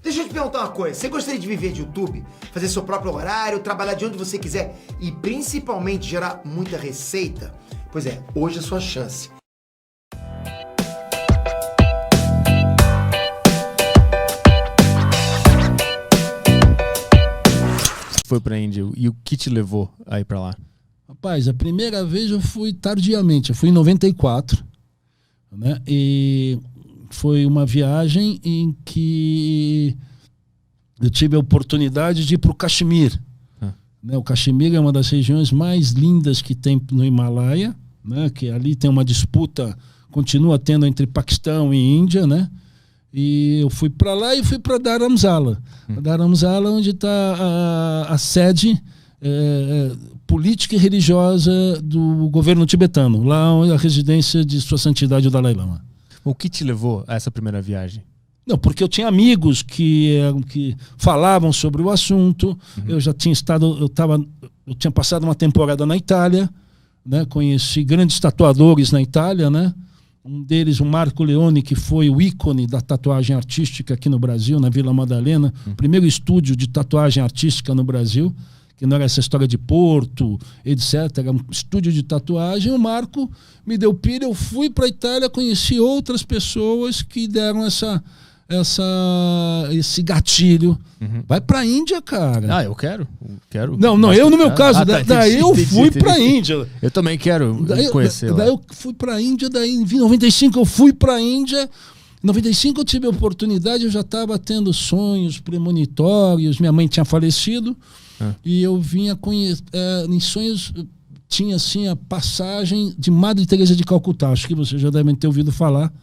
Deixa eu te perguntar uma coisa. Você gostaria de viver de YouTube? Fazer seu próprio horário, trabalhar de onde você quiser e principalmente gerar muita receita? Pois é, hoje é a sua chance. Foi pra Índia e o que te levou a ir pra lá? Rapaz, a primeira vez eu fui tardiamente, eu fui em 94, né? E foi uma viagem em que eu tive a oportunidade de ir para o Caxemir. Né? O Caxemir é uma das regiões mais lindas que tem no Himalaia, né? Que ali tem uma disputa, continua tendo entre Paquistão e Índia, né? E eu fui para lá e fui para Dharamsala. Dharamsala, onde está a sede política e religiosa do governo tibetano. Lá é a residência de Sua Santidade o Dalai Lama. O que te levou a essa primeira viagem? Não, porque eu tinha amigos que falavam sobre o assunto. Eu já tinha eu tinha passado uma temporada na Itália, né? Conheci grandes tatuadores na Itália, né? Um deles, o Marco Leone, que foi o ícone da tatuagem artística aqui no Brasil, na Vila Madalena. Primeiro estúdio de tatuagem artística no Brasil, que não era essa história de Porto, etc. Era um estúdio de tatuagem. O Marco me deu pilha, eu fui para a Itália, conheci outras pessoas que deram esse gatilho. Vai para a Índia, cara. Ah, eu quero. Não, eu no meu caso, daí eu fui para a Índia. Eu também quero conhecer lá. Daí eu fui para a Índia, daí em 95 eu fui para a Índia. Em 95 eu tive a oportunidade, eu já estava tendo sonhos premonitórios, minha mãe tinha falecido. E eu vinha em sonhos, tinha assim a passagem de Madre Teresa de Calcutá. Acho que vocês já devem ter ouvido falar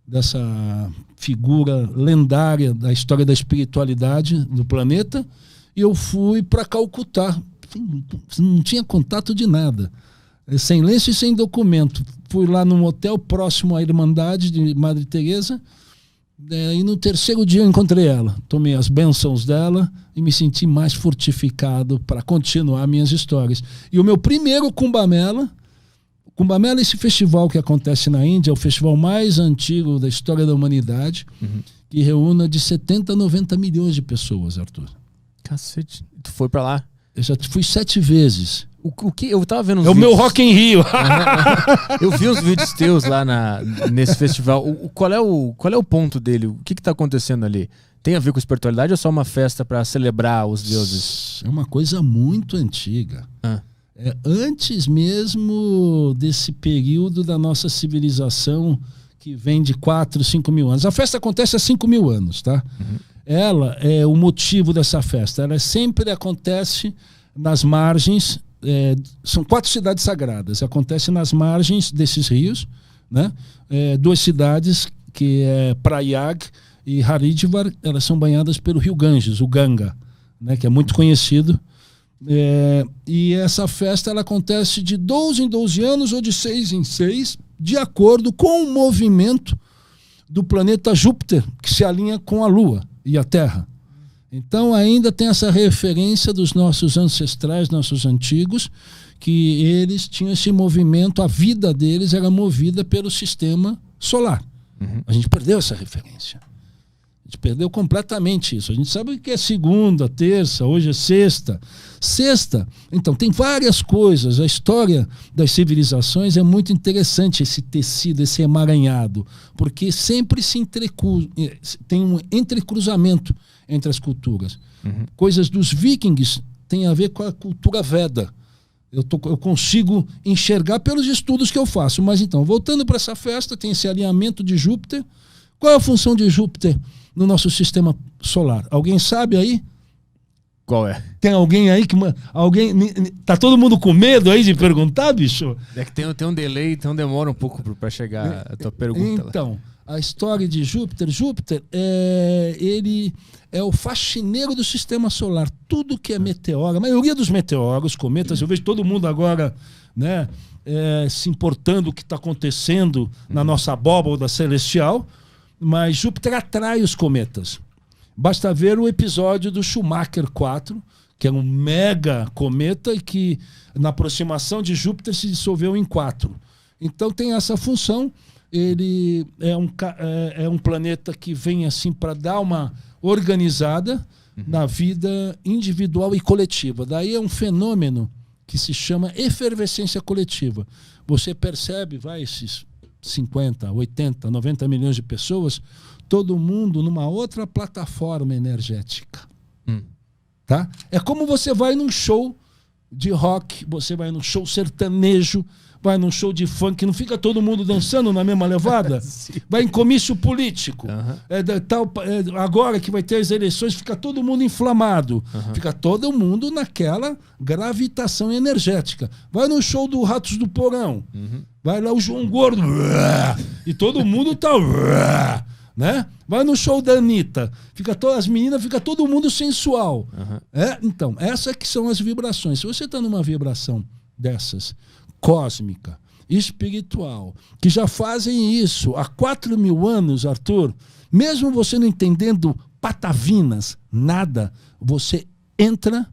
dessa figura lendária da história da espiritualidade do planeta. E eu fui para Calcutá, não tinha contato de nada, sem lenço e sem documento. Fui lá num hotel próximo à Irmandade de Madre Teresa. E no terceiro dia eu encontrei ela, tomei as bênçãos dela e me senti mais fortificado para continuar minhas histórias. E o meu primeiro Kumbh Mela, esse festival que acontece na Índia, é o festival mais antigo da história da humanidade, que reúne de 70 a 90 milhões de pessoas, Arthur. Cacete, tu foi para lá? Eu já fui 7 vezes. O que eu tava vendo os vídeos. O meu Rock in Rio. Eu vi os vídeos teus lá nesse festival. Qual é o ponto dele? O que tá acontecendo ali? Tem a ver com espiritualidade ou é só uma festa para celebrar os deuses? É uma coisa muito antiga. É antes mesmo desse período da nossa civilização, que vem de 4, 5 mil anos. A festa acontece há 5 mil anos, tá? Ela é o motivo dessa festa. Ela sempre acontece nas margens. São 4 cidades sagradas, acontece nas margens desses rios, né? 2 cidades, que é Prayag e Haridwar, elas são banhadas pelo rio Ganges, o Ganga, né? Que é muito conhecido. E essa festa ela acontece de 12 em 12 anos ou de 6 em 6, de acordo com o movimento do planeta Júpiter, que se alinha com a Lua e a Terra. Então ainda tem essa referência dos nossos ancestrais, nossos antigos, que eles tinham esse movimento, a vida deles era movida pelo sistema solar. A gente perdeu essa referência. A gente perdeu completamente isso. A gente sabe o que é segunda, terça, hoje é sexta. Então tem várias coisas. A história das civilizações é muito interessante, esse tecido, esse emaranhado, porque sempre tem um entrecruzamento entre as culturas. Coisas dos vikings têm a ver com a cultura Veda. Eu consigo enxergar pelos estudos que eu faço. Mas então, voltando para essa festa, tem esse alinhamento de Júpiter. Qual é a função de Júpiter no nosso sistema solar? Alguém sabe aí? Qual é? Tem alguém aí que... Tá todo mundo com medo aí de perguntar, bicho? É que tem um delay, então demora um pouco para chegar a tua pergunta. Então, a história de Júpiter ele é o faxineiro do sistema solar. Tudo que é meteoro, a maioria dos meteoros, cometas, eu vejo todo mundo agora, né, se importando o que está acontecendo na nossa abóbada celestial, mas Júpiter atrai os cometas. Basta ver o episódio do Schumacher 4, que é um mega cometa e que na aproximação de Júpiter se dissolveu em 4. Então tem essa função. Ele é um planeta que vem assim para dar uma organizada na vida individual e coletiva. Daí é um fenômeno que se chama efervescência coletiva. Você percebe, esses 50, 80, 90 milhões de pessoas, todo mundo numa outra plataforma energética. Tá? É como você vai num show de rock, você vai num show sertanejo, vai num show de funk, não fica todo mundo dançando na mesma levada? Vai em comício político. Agora que vai ter as eleições, fica todo mundo inflamado. Fica todo mundo naquela gravitação energética. Vai no show do Ratos do Porão. Vai lá o João Gordo. E todo mundo tá... Né? Vai no show da Anitta, as meninas, fica todo mundo sensual. Então, essas que são as vibrações. Se você está numa vibração dessas, cósmica, espiritual, que já fazem isso há 4.000 anos, Arthur, mesmo você não entendendo patavinas, nada, você entra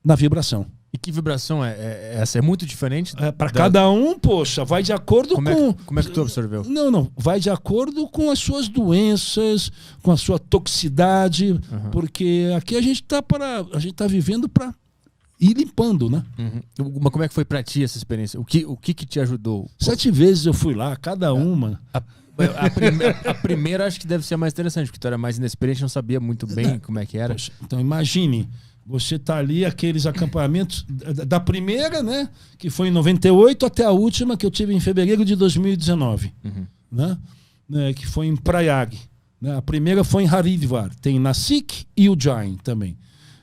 na vibração. E que vibração é essa? É muito diferente? Para cada um, poxa, vai de acordo com... Como é que tu absorveu? Não. Vai de acordo com as suas doenças, com a sua toxicidade, porque aqui a gente tá vivendo para ir limpando, né? Mas como é que foi para ti essa experiência? O que te ajudou? 7 vezes eu fui lá, cada uma. A primeira acho que deve ser a mais interessante, porque tu era mais inexperiente, não sabia muito bem como é que era. Poxa, então imagine... Você tá ali, aqueles acampamentos da primeira, né? Que foi em 98, até a última que eu tive em fevereiro de 2019. Né? Que foi em Prayag. Né? A primeira foi em Haridwar. Tem Nasik e Ujjain também.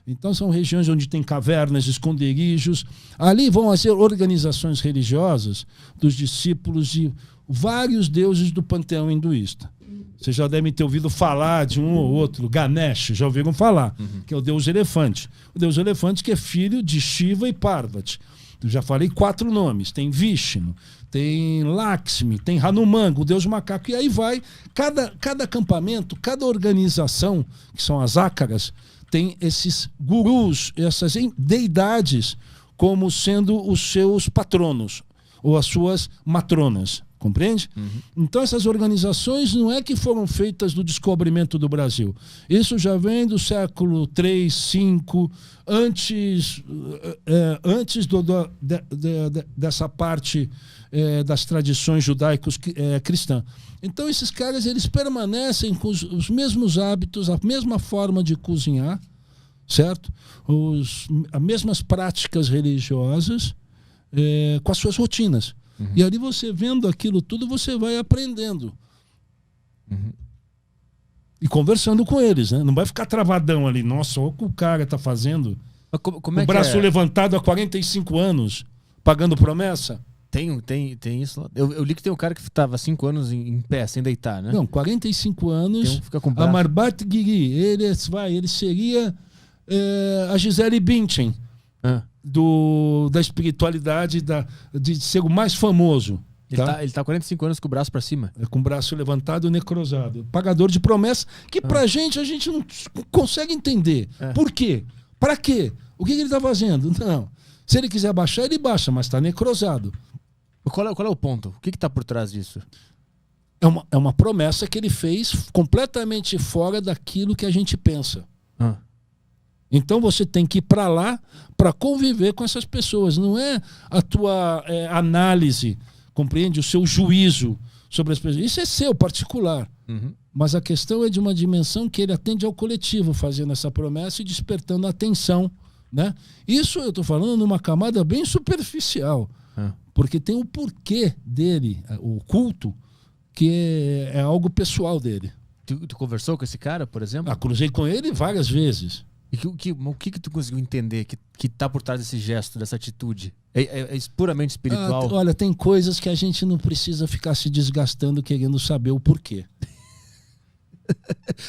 Então são regiões onde tem cavernas, esconderijos. Ali vão ser organizações religiosas dos discípulos de vários deuses do panteão hinduísta. Vocês já devem ter ouvido falar de um ou outro, Ganesh, já ouviram falar, que é o deus elefante. O deus elefante que é filho de Shiva e Parvati. Eu já falei 4 nomes. Tem Vishnu, tem Lakshmi, tem Hanuman, o deus macaco. E aí vai, cada acampamento, cada organização, que são as ácaras, tem esses gurus, essas deidades, como sendo os seus patronos, ou as suas matronas. Compreende? Então essas organizações não é que foram feitas no descobrimento do Brasil. Isso já vem do século 3, 5, antes dessa parte das tradições judaicos cristãs. Então esses caras eles permanecem com os mesmos hábitos, a mesma forma de cozinhar, certo? As mesmas práticas religiosas, com as suas rotinas. E ali você vendo aquilo tudo, você vai aprendendo. E conversando com eles, né? Não vai ficar travadão ali. Nossa, olha o que o cara tá fazendo. Como é o braço levantado há 45 anos, pagando promessa. Tem isso lá. Eu li que tem um cara que estava 5 anos em pé, sem deitar, né? Não, 45 anos. Fica com o braço. Amarbat Guigui, ele seria a Gisele Bündchen. Da espiritualidade, de ser o mais famoso. Ele tá 45 anos com o braço para cima. Com o braço levantado e necrosado. Pagador de promessa que pra gente, a gente não consegue entender. Por quê? Pra quê? O que ele tá fazendo? Não. Se ele quiser baixar, ele baixa, mas tá necrosado. Qual é o ponto? O que tá por trás disso? É uma promessa que ele fez completamente fora daquilo que a gente pensa. Então você tem que ir para lá para conviver com essas pessoas. Não é a tua análise, compreende? O seu juízo sobre as pessoas. Isso é seu, particular. Mas a questão é de uma dimensão que ele atende ao coletivo, fazendo essa promessa e despertando a atenção. Né? Isso eu estou falando numa camada bem superficial. Porque tem o porquê dele, o culto, que é algo pessoal dele. Tu conversou com esse cara, por exemplo? Cruzei com ele várias vezes. E o que tu conseguiu entender que tá por trás desse gesto, dessa atitude? É puramente espiritual? Olha, tem coisas que a gente não precisa ficar se desgastando querendo saber o porquê.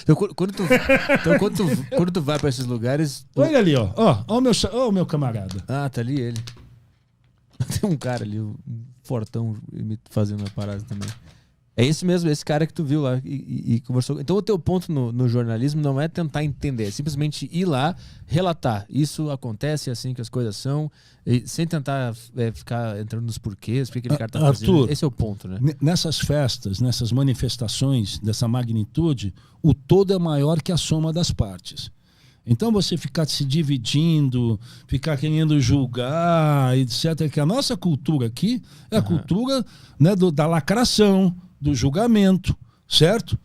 Então, quando tu vai para esses lugares... Olha ali, ó o meu camarada. Tá ali ele. Tem um cara ali, um fortão, fazendo a parada também. É esse mesmo, esse cara que tu viu lá e conversou. Então o teu ponto no jornalismo não é tentar entender, é simplesmente ir lá, relatar. Isso acontece, é assim que as coisas são, sem tentar ficar entrando nos porquês, porque aquele cara tá fazendo. Esse é o ponto, né? Nessas festas, nessas manifestações dessa magnitude, o todo é maior que a soma das partes. Então você ficar se dividindo, ficar querendo julgar, etc., que a nossa cultura aqui é a cultura, né, da lacração, do julgamento, certo?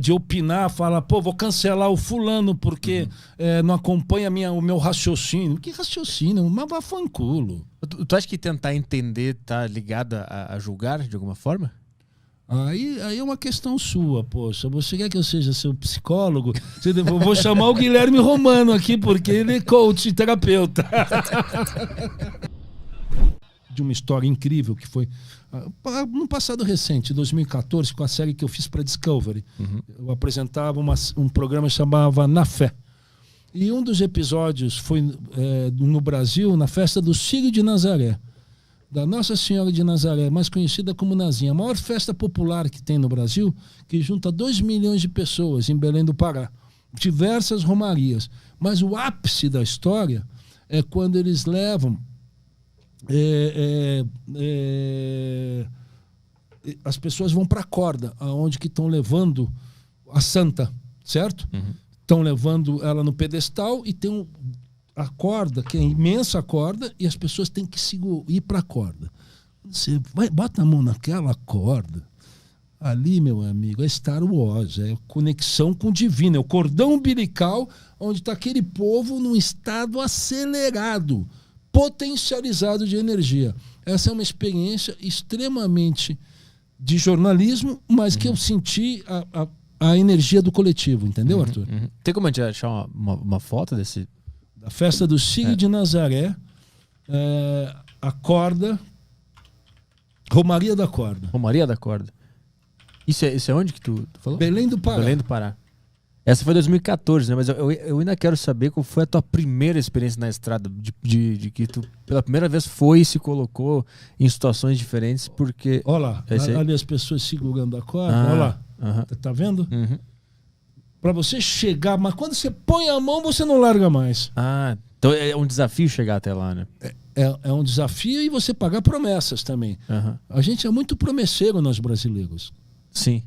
De opinar, falar, pô, vou cancelar o fulano porque não acompanha o meu raciocínio. Que raciocínio? Mas vá fanculo. Tu acha que tentar entender tá ligado a julgar de alguma forma? Aí é uma questão sua, poxa. Você quer que eu seja seu psicólogo? Eu vou chamar o Guilherme Romano aqui, porque ele é coach e terapeuta. De uma história incrível que foi no passado recente, 2014, com a série que eu fiz para Discovery. Eu apresentava um programa que chamava Na Fé. E um dos episódios foi no Brasil, na festa do Círio de Nazaré, da Nossa Senhora de Nazaré, mais conhecida como Nazinha, a maior festa popular que tem no Brasil, que junta 2 milhões de pessoas em Belém do Pará. Diversas romarias. Mas o ápice da história é quando eles levam as pessoas vão para a corda, aonde que estão levando a santa, certo? Estão levando ela no pedestal e tem a corda, que é imensa corda, e as pessoas têm que ir para a corda. Você bota a mão naquela corda, ali, meu amigo, é Star Wars, é conexão com o divino, é o cordão umbilical, onde está aquele povo num estado acelerado, potencializado de energia. Essa é uma experiência extremamente de jornalismo, mas que eu senti a energia do coletivo, entendeu, Arthur? Tem como a gente achar uma foto desse? Da festa do Círio de Nazaré, a corda, Romaria da Corda. Romaria da Corda. Isso é onde que tu falou? Belém do Pará. Belém do Pará. Essa foi 2014, né? Mas eu ainda quero saber qual foi a tua primeira experiência na estrada, de que tu pela primeira vez foi e se colocou em situações diferentes, porque... Olha lá, ali as pessoas segurando a corda, olha lá. Tá vendo? Para você chegar, mas quando você põe a mão, você não larga mais. Então é um desafio chegar até lá, né? É um desafio, e você pagar promessas também. A gente é muito promesseiro, nós brasileiros. Sim.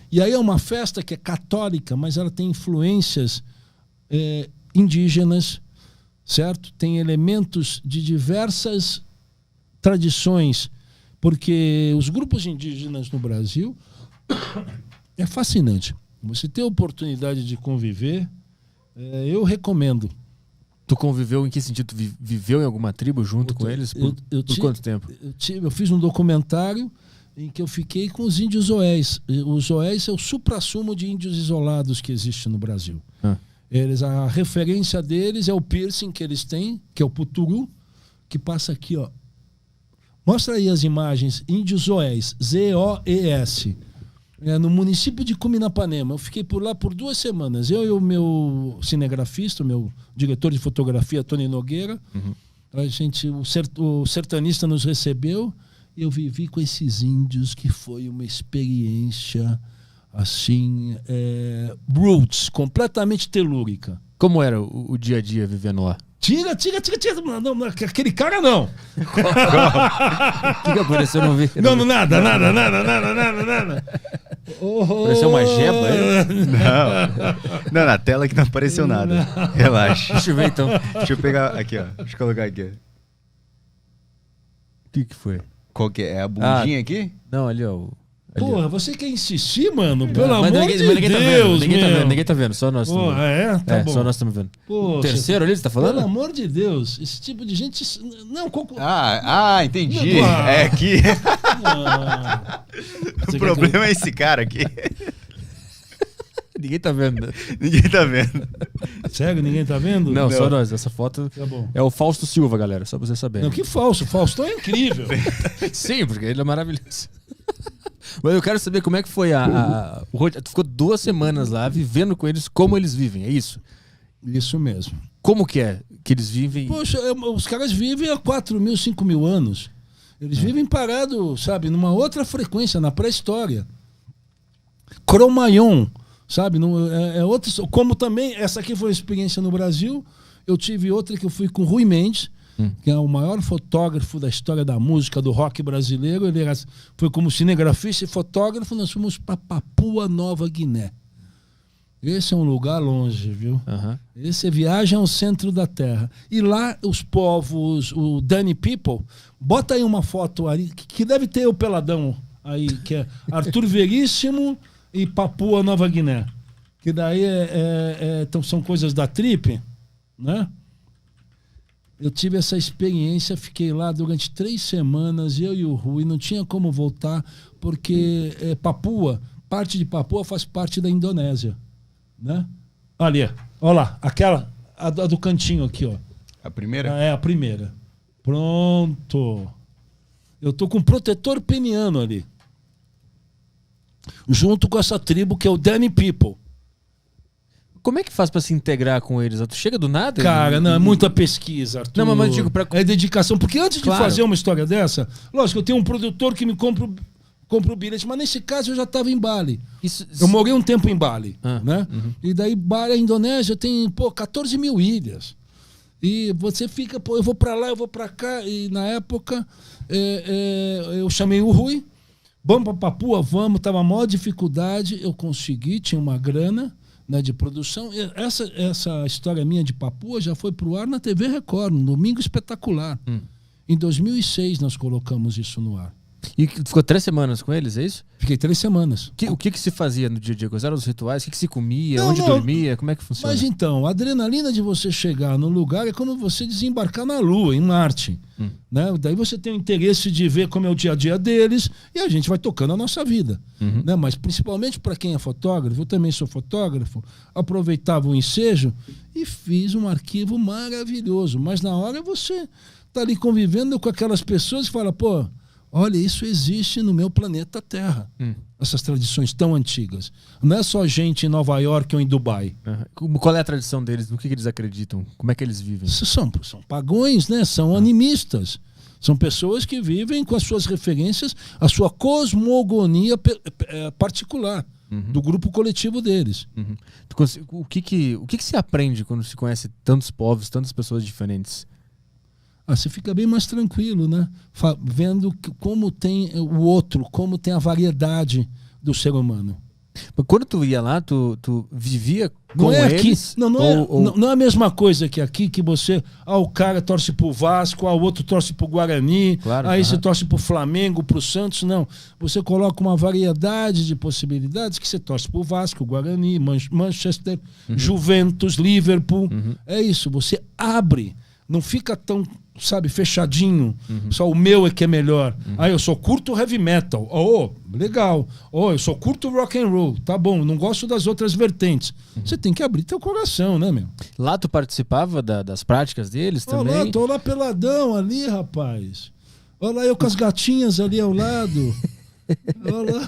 E aí é uma festa que é católica, mas ela tem influências indígenas, certo? Tem elementos de diversas tradições, porque os grupos indígenas no Brasil é fascinante. Você ter a oportunidade de conviver, eu recomendo. Tu conviveu em que sentido? Tu viveu em alguma tribo junto com eles? Por quanto tempo? Eu fiz um documentário em que eu fiquei com os índios oés. Os oés é o suprassumo de índios isolados que existe no Brasil. A referência deles é o piercing que eles têm, que é o puturu, que passa aqui, ó. Mostra aí as imagens. Índios oés, Z-O-E-S. No município de Cuminapanema. Eu fiquei por lá por 2 semanas. Eu e o meu cinegrafista, o meu diretor de fotografia, Tony Nogueira. O sertanista nos recebeu. Eu vivi com esses índios, que foi uma experiência assim, roots, completamente telúrica. Como era o dia a dia vivendo lá? Tira. Não, aquele cara não. O que apareceu? Não vi. Não, nada. Pareceu uma jeba aí? Não, na tela que não apareceu nada. Relaxa. Deixa eu ver então. Deixa eu pegar aqui, ó. Deixa eu colocar aqui. O que foi? Qual que é? É a bundinha aqui? Não, ali, ó. Porra, você quer insistir, mano? Pelo amor de ninguém Deus, ninguém tá vendo, só nós. Porra, Tá bom. Só nós estamos vendo. Poxa, o terceiro ali, você tá falando? Pelo amor de Deus, esse tipo de gente... Não, entendi. É aqui. O problema é esse cara aqui. Ninguém tá vendo. Ninguém tá vendo. Sério, ninguém tá vendo? Não, só nós. Essa foto tá bom. É o Fausto Silva, galera, só pra você saber. Não, que falso. O Faustão é incrível. Sim, porque ele é maravilhoso. Mas eu quero saber como é que foi tu ficou 2 semanas lá vivendo com eles, como eles vivem, é isso? Isso mesmo. Como que é que eles vivem? Poxa, os caras vivem há 4.000, 5.000 anos. Eles vivem parados, sabe, numa outra frequência, na pré-história. Cro-Magnon, sabe, outra, como também, essa aqui foi uma experiência no Brasil, eu tive outra que eu fui com Rui Mendes, que é o maior fotógrafo da história da música, do rock brasileiro. Ele foi como cinegrafista e fotógrafo. Nós fomos para Papua Nova Guiné. Esse é um lugar longe, viu? Esse é viagem ao centro da Terra. E lá os povos, o Dani People, bota aí uma foto aí, que deve ter o peladão aí, que é Arthur Veríssimo e Papua Nova Guiné. Que daí então são coisas da trip, né? Eu tive essa experiência, fiquei lá durante 3 semanas, eu e o Rui, não tinha como voltar, porque Papua, parte de Papua faz parte da Indonésia, né? Ali, olha lá, aquela, a do cantinho aqui, ó. A primeira? É, a primeira. Pronto. Eu tô com um protetor peniano ali. Junto com essa tribo que é o Dani People. Como é que faz pra se integrar com eles? Tu chega do nada? Cara, não, é muita pesquisa, Arthur. Não, mas digo pra... É dedicação. Porque antes de fazer uma história dessa, lógico, eu tenho um produtor que me compra o bilhete, mas nesse caso eu já estava em Bali. Eu morei um tempo em Bali, né? E daí Bali, a Indonésia, tem, 14 mil ilhas. E você fica, eu vou pra lá, eu vou pra cá. E na época, eu chamei o Rui. Vamos pra Papua, vamos. Tava a maior dificuldade, eu consegui, tinha uma grana, né, de produção. Essa história minha de Papua já foi pro ar na TV Record, um Domingo Espetacular. Em 2006 nós colocamos isso no ar. E ficou 3 semanas com eles, é isso? Fiquei 3 semanas. O que se fazia no dia a dia? Quais eram os rituais? O que se comia? Onde dormia? Como é que funciona? Mas então, a adrenalina de você chegar no lugar é como você desembarcar na Lua, em Marte. Né? Daí você tem o interesse de ver como é o dia a dia deles e a gente vai tocando a nossa vida. Né? Mas principalmente para quem é fotógrafo, eu também sou fotógrafo, aproveitava o ensejo e fiz um arquivo maravilhoso. Mas na hora você tá ali convivendo com aquelas pessoas e fala, olha, isso existe no meu planeta Terra. Essas tradições tão antigas. Não é só gente em Nova York ou em Dubai. Qual é a tradição deles? No que eles acreditam? Como é que eles vivem? São pagões, né? São animistas. São pessoas que vivem com as suas referências, a sua cosmogonia particular, do grupo coletivo deles. O que se aprende quando se conhece tantos povos, tantas pessoas diferentes? Você fica bem mais tranquilo, né? Vendo como tem o outro, como tem a variedade do ser humano. Mas quando tu ia lá, tu vivia com não é eles? Aqui, não é a mesma coisa que aqui, que você... o cara torce pro Vasco, o outro torce pro Guarani, claro, aí você torce pro Flamengo, pro Santos. Não. Você coloca uma variedade de possibilidades que você torce pro Vasco, Guarani, Manchester, Juventus, Liverpool. É isso, você abre. Não fica tão, fechadinho. Só o meu é que é melhor. Eu só curto heavy metal. Legal. Eu só curto rock and roll. Tá bom, não gosto das outras vertentes. Você tem que abrir teu coração, né, meu? Lá tu participava das práticas deles também? Olha lá, tô lá peladão ali, rapaz. Olha lá eu com as gatinhas ali ao lado. Olha lá.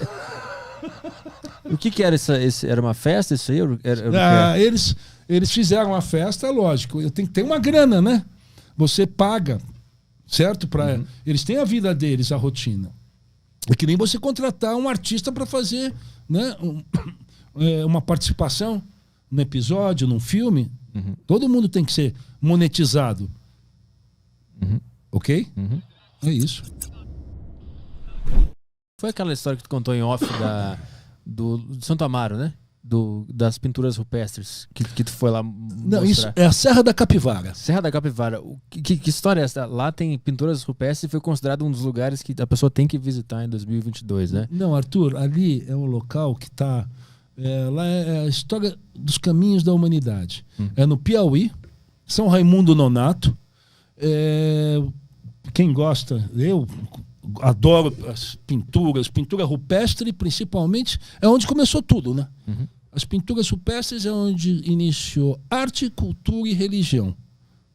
O que era era uma festa isso aí? Eles fizeram uma festa, lógico. Tem que ter uma grana, né? Você paga, certo? Eles têm a vida deles, a rotina. É que nem você contratar um artista para fazer, né, uma participação num episódio, num filme. Todo mundo tem que ser monetizado. Ok? É isso. Foi aquela história que tu contou em off do Santo Amaro, né? Das pinturas rupestres que tu foi lá mostrar. Não, isso é a Serra da Capivara. Serra da Capivara. Que história é essa? Lá tem pinturas rupestres e foi considerado um dos lugares que a pessoa tem que visitar em 2022, né? Não, Arthur, ali é um local que está... lá é a história dos caminhos da humanidade. É no Piauí, São Raimundo Nonato. Quem gosta, eu adoro as pinturas. Pintura rupestre, principalmente, é onde começou tudo, né? As pinturas rupestres é onde iniciou arte, cultura e religião.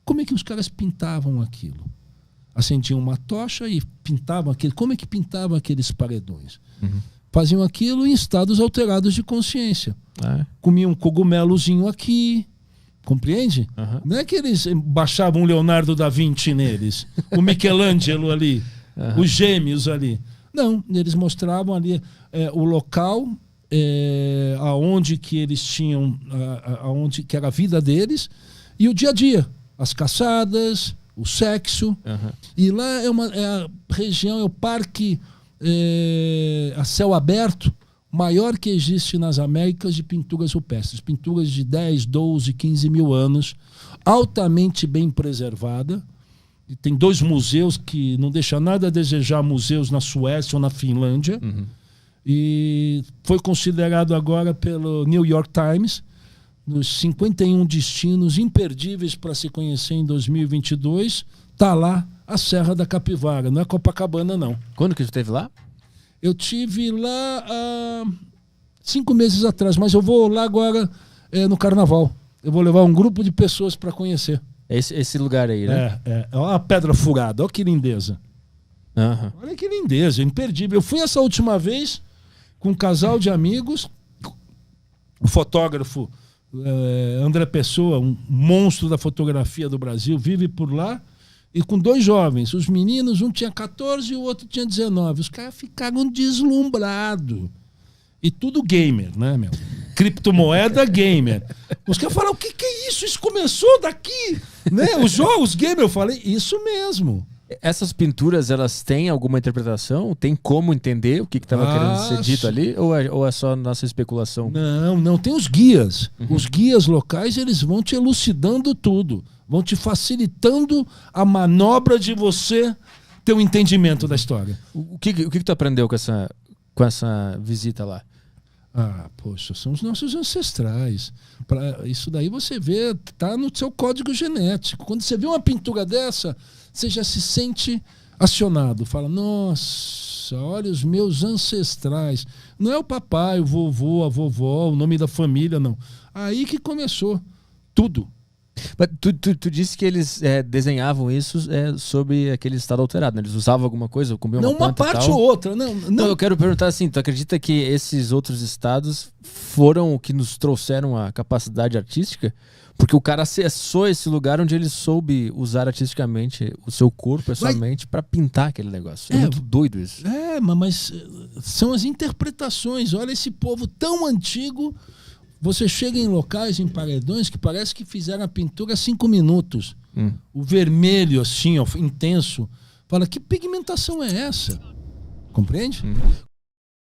Como é que os caras pintavam aquilo? Acendiam uma tocha e pintavam aquilo. Como é que pintavam aqueles paredões? Faziam aquilo em estados alterados de consciência. Comiam um cogumelozinho aqui. Compreende? Não é que eles baixavam o Leonardo da Vinci neles, o Michelangelo ali. os gêmeos ali. Não, eles mostravam ali o local, aonde que eles tinham, aonde que era a vida deles e o dia a dia, as caçadas, o sexo. E lá é a região, é o parque a céu aberto maior que existe nas Américas de pinturas rupestres. Pinturas de 10, 12, 15 mil anos, altamente bem preservada. E tem 2 museus que não deixam nada a desejar, museus na Suécia ou na Finlândia. E foi considerado agora pelo New York Times nos 51 destinos imperdíveis para se conhecer em 2022. Está lá a Serra da Capivara, não é Copacabana, não. Quando que você esteve lá? Eu tive lá há 5 meses atrás, mas eu vou lá agora no Carnaval. Eu vou levar um grupo de pessoas para conhecer. Esse lugar aí, né? Olha a Pedra Furada, olha que lindeza. Olha que lindeza, imperdível. Eu fui essa última vez com um casal de amigos, o fotógrafo André Pessoa, um monstro da fotografia do Brasil, vive por lá, e com 2 jovens. Os meninos, um tinha 14 e o outro tinha 19. Os caras ficaram deslumbrados. E tudo gamer, né, meu? Criptomoeda gamer. Os caras falaram, o que é isso? Isso começou daqui, né? Os jogos gamer. Eu falei, isso mesmo. Essas pinturas, elas têm alguma interpretação? Tem como entender o que estava querendo ser dito ali? Ou é só nossa especulação? Não. Tem os guias. Os guias locais, eles vão te elucidando tudo. Vão te facilitando a manobra de você ter um entendimento da história. O que tu aprendeu com essa visita lá? Poxa, são os nossos ancestrais. Isso daí você vê, tá no seu código genético. Quando você vê uma pintura dessa, você já se sente acionado. Fala, nossa, olha os meus ancestrais. Não é o papai, o vovô, a vovó, o nome da família, não. Aí que começou tudo. Mas tu disse que eles desenhavam isso sobre aquele estado alterado, né? Eles usavam alguma coisa, comiam uma planta parte e tal. ou outra. Não, eu quero perguntar assim, tu acredita que esses outros estados foram o que nos trouxeram a capacidade artística? Porque o cara acessou esse lugar onde ele soube usar artisticamente o seu corpo, a sua mente, para pintar aquele negócio. É muito doido isso. Mas são as interpretações. Olha esse povo tão antigo. Você chega em locais, em paredões, que parece que fizeram a pintura há 5 minutos. O vermelho, assim, ó, intenso. Fala, que pigmentação é essa? Compreende?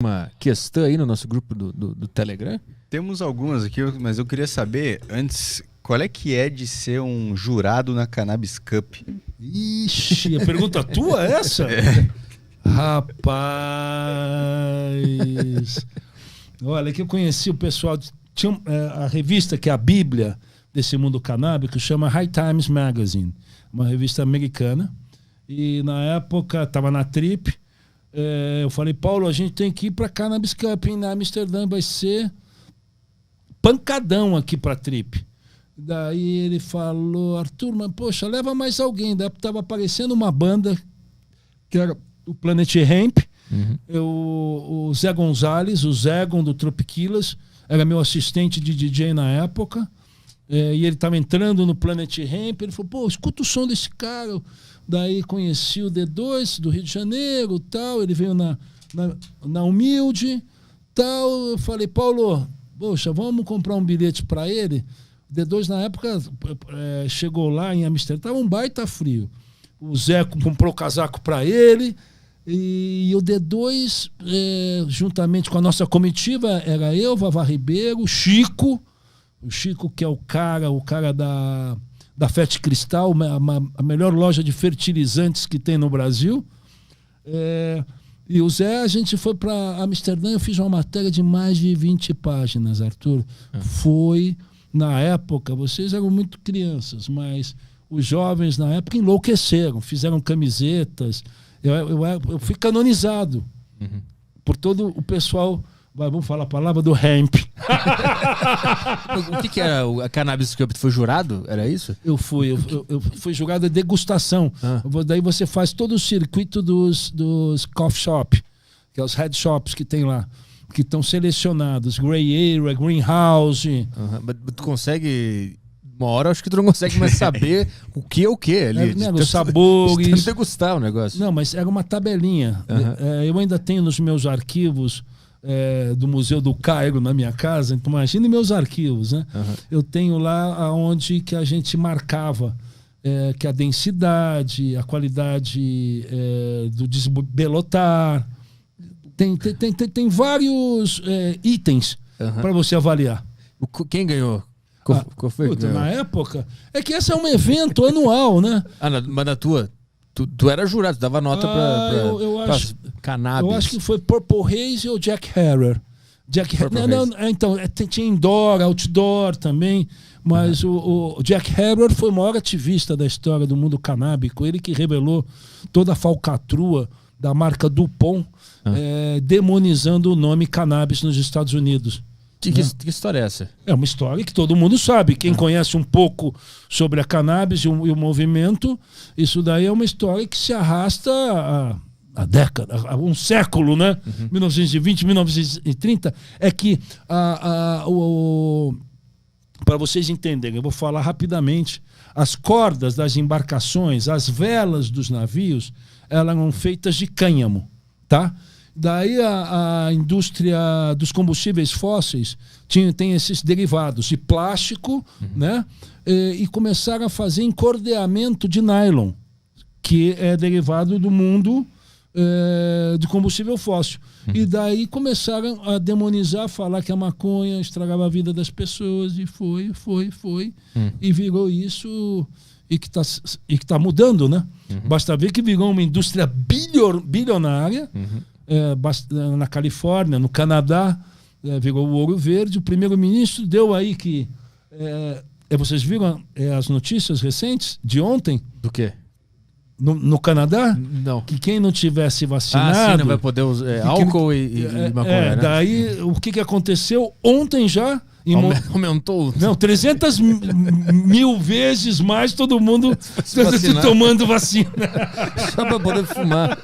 Uma questão aí no nosso grupo do Telegram? Temos algumas aqui, mas eu queria saber, antes, qual é que é de ser um jurado na Cannabis Cup? Ixi, a pergunta tua é essa? Rapaz... Olha, que eu conheci o pessoal... Tinha a revista que é a Bíblia desse mundo canábico, chama High Times Magazine, uma revista americana. E na época, estava na Trip, eu falei, Paulo, a gente tem que ir para Cannabis Cup em Amsterdã, vai ser pancadão aqui para Trip. Daí ele falou, Arthur, mas poxa, leva mais alguém. Daí estava aparecendo uma banda que era o Planet Hemp, o Zé Gonzalez, o Zegon do Tropiquilas, era meu assistente de DJ na época, e ele estava entrando no Planet Hemp. Ele falou, pô, escuta o som desse cara. Daí conheci o D2 do Rio de Janeiro, tal. Ele veio na Humilde, tal. Eu falei, Paulo, poxa, vamos comprar um bilhete para ele. O D2 na época chegou lá em Amsterdã, estava um baita frio. O Zé comprou casaco para ele. E o D2, juntamente com a nossa comitiva, era eu, Vavá Ribeiro, o Chico que é o cara da Fete Cristal, a melhor loja de fertilizantes que tem no Brasil. E o Zé, a gente foi para Amsterdã, eu fiz uma matéria de mais de 20 páginas, Arthur. Foi, na época, vocês eram muito crianças, mas os jovens na época enlouqueceram, fizeram camisetas. Eu fui canonizado por todo o pessoal, vamos falar a palavra, do hemp. O que era a Cannabis Cup? Tu foi jurado? Era isso? Eu fui jurado de degustação. Daí você faz todo o circuito dos coffee shop, que é os head shops que tem lá, que estão selecionados. Grey Area, Greenhouse. Mas tu consegue Uma hora eu acho que tu não consegue mais saber o que é o que ali. Os sabores. Tem que degustar o negócio. Não, mas era uma tabelinha. Eu ainda tenho nos meus arquivos do Museu do Cairo na minha casa. Então imagine meus arquivos, né? Eu tenho lá onde que a gente marcava que a densidade, a qualidade do desbelotar. Tem vários itens para você avaliar. Quem ganhou? Qual foi? Puta, na época, é que esse é um evento anual, né? Mas na tua, tu era jurado, tu dava nota pra cannabis. Eu acho que foi Purple Haze ou Jack Herer. Então, tinha indoor, outdoor também, mas o Jack Herer foi o maior ativista da história do mundo canábico, ele que revelou toda a falcatrua da marca DuPont, demonizando o nome cannabis nos Estados Unidos. Que história é essa? É uma história que todo mundo sabe. Quem conhece um pouco sobre a cannabis e o movimento, isso daí é uma história que se arrasta há décadas, há um século, né? 1920, 1930. É que, para vocês entenderem, eu vou falar rapidamente, as cordas das embarcações, as velas dos navios, elas eram feitas de cânhamo, tá? Daí a indústria dos combustíveis fósseis tem esses derivados de plástico, né? E começaram a fazer encordeamento de nylon, que é derivado do mundo de combustível fóssil. E daí começaram a demonizar, falar que a maconha estragava a vida das pessoas, e foi. E virou isso, e que tá mudando, né? Basta ver que virou uma indústria bilionária. Na Califórnia, no Canadá, virou o ouro verde. O primeiro-ministro deu aí que... vocês viram as notícias recentes de ontem? Do quê? No Canadá? Não. Que quem não tivesse vacinado... sim, não vai poder usar álcool e maconha, né? Daí, o que aconteceu? Ontem já... Aumentou. Não, 300 mil vezes mais todo mundo tomando vacina. Só para poder fumar.